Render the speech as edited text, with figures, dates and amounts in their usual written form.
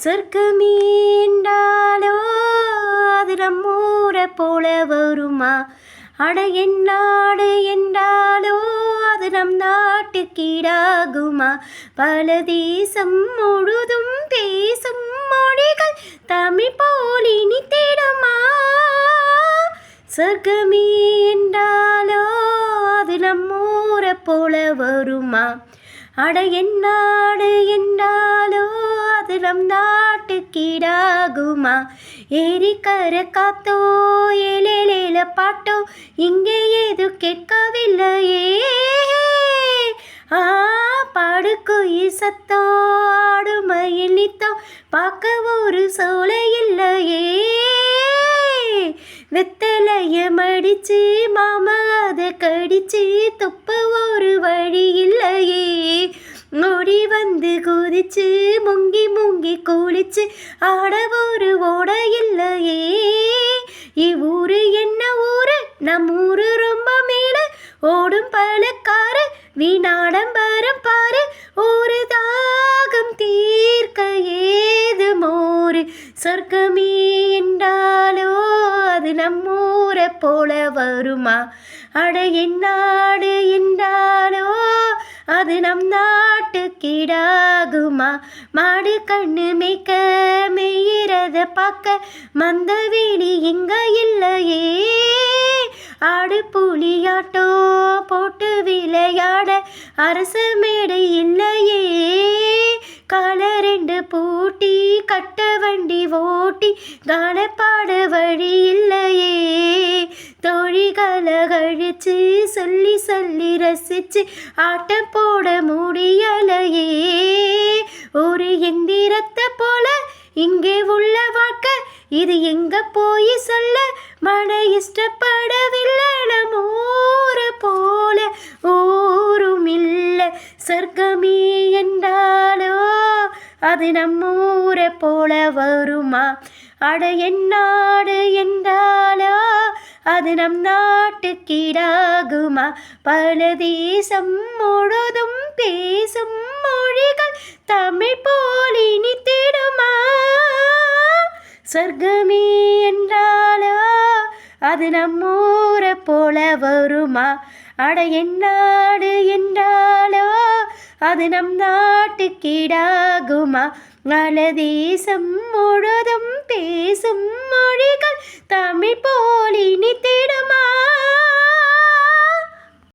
சொர்க்கமீண்டாலோ அது நம்மூரை போல வருமா? அட என்னாடு என்றாலோ அது நம் நாட்டுக்கீடாகுமா? பல தேசம் முழுதும் பேசும் மொழிகள் தமிழ் போல் இனித்திடுமா? சொர்க்கமே என்றாலோ அது நம்மூரை போல வருமா? அட என்னாடு என்றாலோ அது நம் நாட்டுக்கீடாகுமா? ஏரிக்கர காத்தோ ஏழேல பாட்டோ இங்கே ஏது கேட்கவில்லையே. பாடுக்குயில் சத்தோ ஆடுமயில் நித்தோ பார்க்க ஒரு சோலை இல்லையே. வெத்தலைய மடிச்சு மாமா அதை கடிச்சு துப்ப ஒரு வழி இல்லையே. ஓடி வந்து குதிச்சு முங்கி முங்கி குளிச்சு ஆட ஒரு ஓட இல்லையே. இவ்வூரு என்ன ஊரு? நம் ஊரு ரொம்ப மேல ஓடும் பழக்காரு வீணாடம்பரம் பாரு. ஒரு தாகம் தீர்க்க ஏது மோரு? சொர்க்கமே என்றாலோ அது நம்மூரை போல வருமா? அட என்னாடு என்றாலோ அது நம் நாட்டுக்கீடாகுமா? மாடு கண்ணு மேய்க்க மெய்யிறத பார்க்க மந்த வீடு இங்க இல்லையே. ஆடு புலியாட்டோ போட்டு விளையாட அரசு மேடை இல்லையே. கால ரெண்டு பூட்டி கட்ட வண்டி ஓட்டி காலப்பாட வழி இல்லையே. தோழிகளை கழிச்சு சொல்லி சொல்லி ரசிச்சு ஆட்டம் போட முடியலையே. ஒரு எந்திரத்தை போல இங்கே உள்ள வாழ்க்கை இது எங்க போய் சொல்ல? மன இஷ்டப்படவில்லை நம் ஊரை போல ஊரும் இல்லை. சொர்க்கமே என்றாலோ அது நம்மூரை போல வருமா? அட என்னாடு என்றாலோ அது நம் நாட்டுக்கீடாகுமா? பல தேசம் முழுதும் பேசும் மொழிகள் தமிழ் போல் இனித்திடுமா? சொர்க்கமே என்றாலோ அது நம்மூரை போல வருமா? அட என்னாடு என்றாலோ அது நம் நாட்டுக்கீடாகுமா? பல தேசம் முழுதும் பேசும் மொழிகள் தமிழ் போல் இனித்திடுமா?